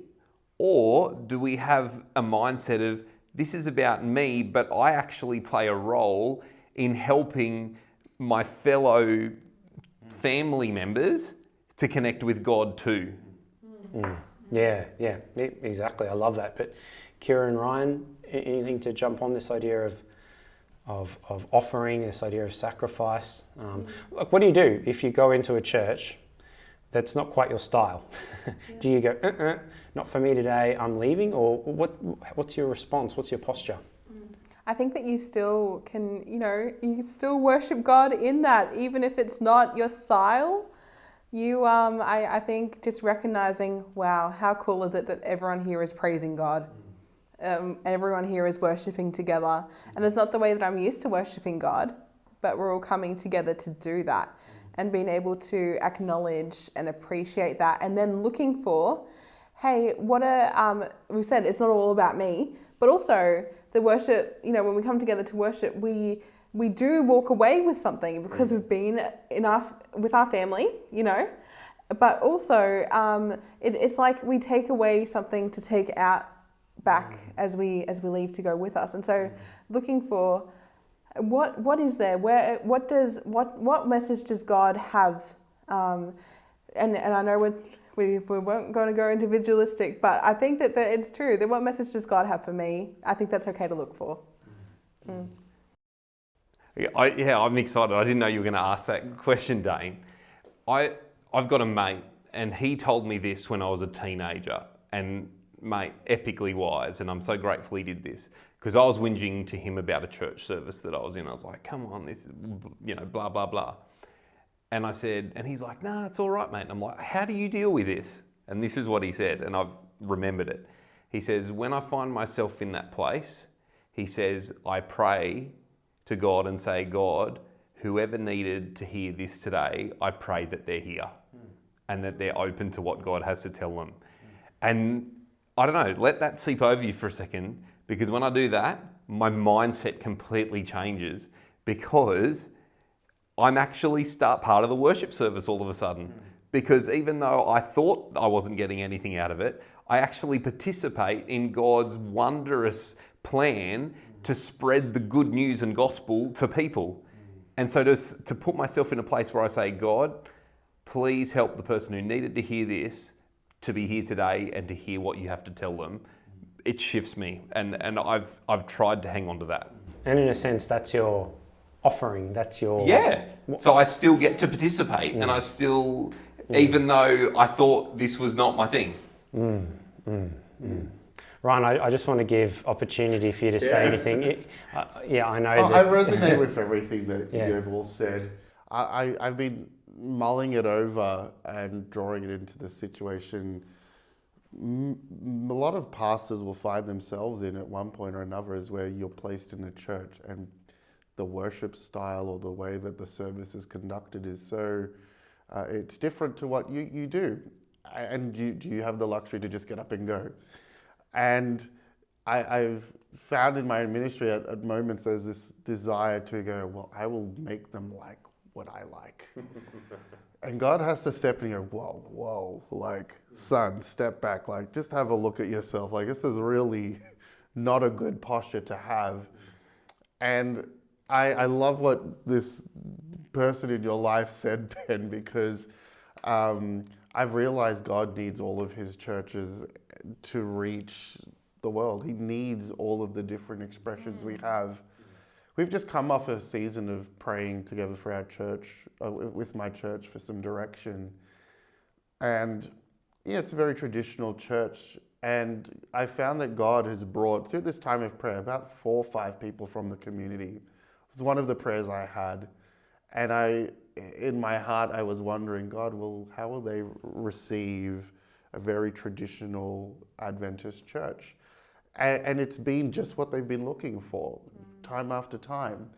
Or do we have a mindset of, this is about me, but I actually play a role in helping my fellow family members to connect with God too? Yeah, exactly. I love that. But Kira and Ryan, anything to jump on this idea of offering, this idea of sacrifice? Look, what do you do if you go into a church that's not quite your style? Do you go, not for me today, I'm leaving? Or what's your response? What's your posture? I think that you still can, you still worship God in that, even if it's not your style. I think just recognizing, wow, how cool is it that everyone here is praising God? Everyone here is worshiping together. And it's not the way that I'm used to worshiping God, but we're all coming together to do that and being able to acknowledge and appreciate that. And then looking for, hey, we've said it's not all about me, but also the worship, when we come together to worship, we do walk away with something because we've been with our family, but also it's like we take away something to take out back as we leave to go with us. And so looking for what is there, what message does God have, and I know we weren't going to go individualistic, but I think that it's true that what message does God have for me? I think that's okay to look for. I'm excited. I didn't know you were going to ask that question, Dayne. I've got a mate, and he told me this when I was a teenager, and mate, epically wise, and I'm so grateful he did this, because I was whinging to him about a church service that I was in. I was like, come on, this is, blah, blah, blah. And I said, and he's like, nah, it's all right, mate. And I'm like, how do you deal with this? And this is what he said, and I've remembered it. He says, when I find myself in that place, he says, I pray to God and say, God, whoever needed to hear this today, I pray that they're here and that they're open to what God has to tell them. And I don't know, let that seep over you for a second, because when I do that, my mindset completely changes, because I'm actually part of the worship service all of a sudden. Because even though I thought I wasn't getting anything out of it, I actually participate in God's wondrous plan to spread the good news and gospel to people. And so to put myself in a place where I say, God, please help the person who needed to hear this to be here today and to hear what you have to tell them, it shifts me. And I've tried to hang on to that. And in a sense, that's your offering. That's your... Yeah. So I still get to participate, and I still, even though I thought this was not my thing. Ryan, I just want to give opportunity for you to say anything. I know I resonate with everything that you've all said. I've been mulling it over and drawing it into the situation. A lot of pastors will find themselves in at one point or another, is where you're placed in a church and the worship style or the way that the service is conducted is so, it's different to what you do. And you have the luxury to just get up and go. And I've found in my ministry at moments there's this desire to go, well, I will make them like what I like. And God has to step in and go, whoa, like, son, step back, like, just have a look at yourself. Like, this is really not a good posture to have. And I love what this person in your life said, Ben, because I've realized God needs all of his churches to reach the world. He needs all of the different expressions we have. We've just come off a season of praying together for our church, with my church, for some direction. And yeah, it's a very traditional church. And I found that God has brought, through this time of prayer, about 4 or 5 people from the community. It was one of the prayers I had. And in my heart, I was wondering, God, how will they receive a very traditional Adventist church? And it's been just what they've been looking for, time after time.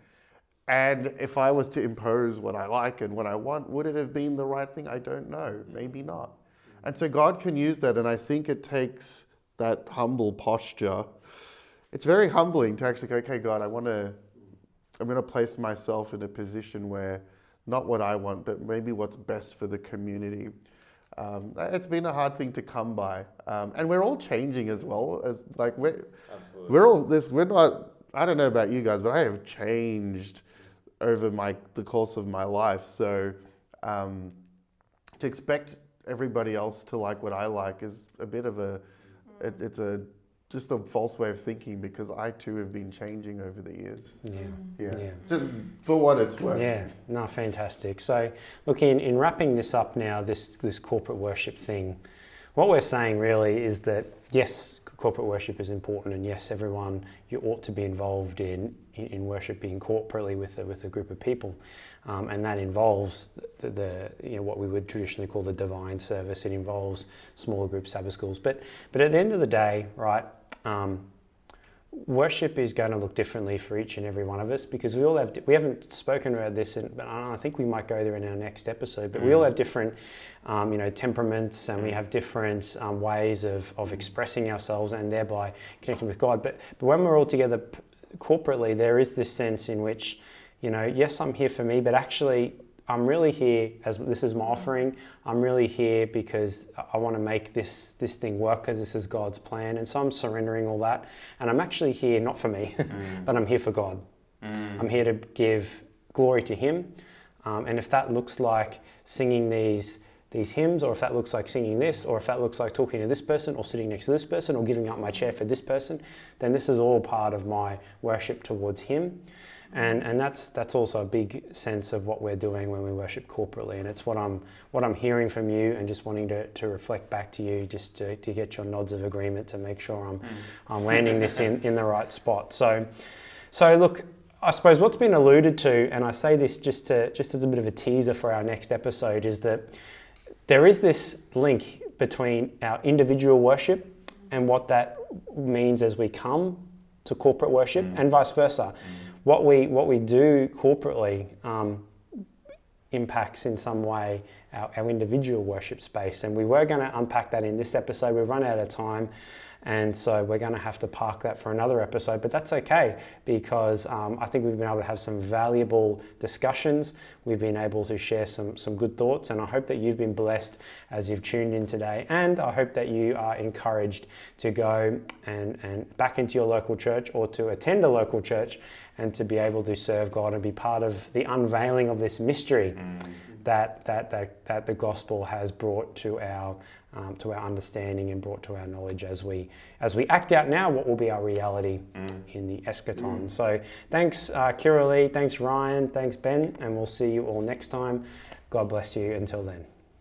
And if I was to impose what I like and what I want, would it have been the right thing? I don't know. Maybe not. And so God can use that. And I think it takes that humble posture. It's very humbling to actually go, okay, God, I'm going to place myself in a position where not what I want, but maybe what's best for the community. It's been a hard thing to come by. And we're all changing as well. We're not, I don't know about you guys, but I have changed over the course of my life. So to expect everybody else to like what I like is a bit of just a false way of thinking, because I too have been changing over the years. Yeah. Just for what it's worth. Yeah, no, fantastic. So look, in wrapping this up now, this corporate worship thing, what we're saying really is that yes, corporate worship is important, and yes, everyone, you ought to be involved in worshiping corporately with a group of people, and that involves the what we would traditionally call the divine service. It involves smaller group Sabbath schools, but at the end of the day, right, worship is going to look differently for each and every one of us, because we haven't spoken about this, but I think we might go there in our next episode. But we all have different temperaments, and we have different ways of expressing ourselves and thereby connecting with God. But when we're all together corporately, there is this sense in which, yes, I'm here for me, but actually I'm really here as this is my offering. I'm really here because I want to make this thing work, because this is God's plan. And so I'm surrendering all that. And I'm actually here not for me, but I'm here for God. I'm here to give glory to Him. And if that looks like singing these hymns, or if that looks like singing this, or if that looks like talking to this person, or sitting next to this person, or giving up my chair for this person, then this is all part of my worship towards Him. And that's also a big sense of what we're doing when we worship corporately, and it's what I'm hearing from you, and just wanting to reflect back to you, just to get your nods of agreement to make sure I'm landing this in the right spot. So look, I suppose what's been alluded to, and I say this just as a bit of a teaser for our next episode, is that there is this link between our individual worship and what that means as we come to corporate worship, and vice versa. What we do corporately impacts in some way our individual worship space, and we were going to unpack that in this episode. We've run out of time, and so we're going to have to park that for another episode, but that's okay, because I think we've been able to have some valuable discussions. We've been able to share some good thoughts, and I hope that you've been blessed as you've tuned in today, and I hope that you are encouraged to go and back into your local church, or to attend a local church, and to be able to serve God and be part of the unveiling of this mystery that the gospel has brought to our understanding and brought to our knowledge as we act out now what will be our reality in the eschaton. So thanks Kira-Leigh, thanks Ryan, thanks Ben, and we'll see you all next time. God bless you until then.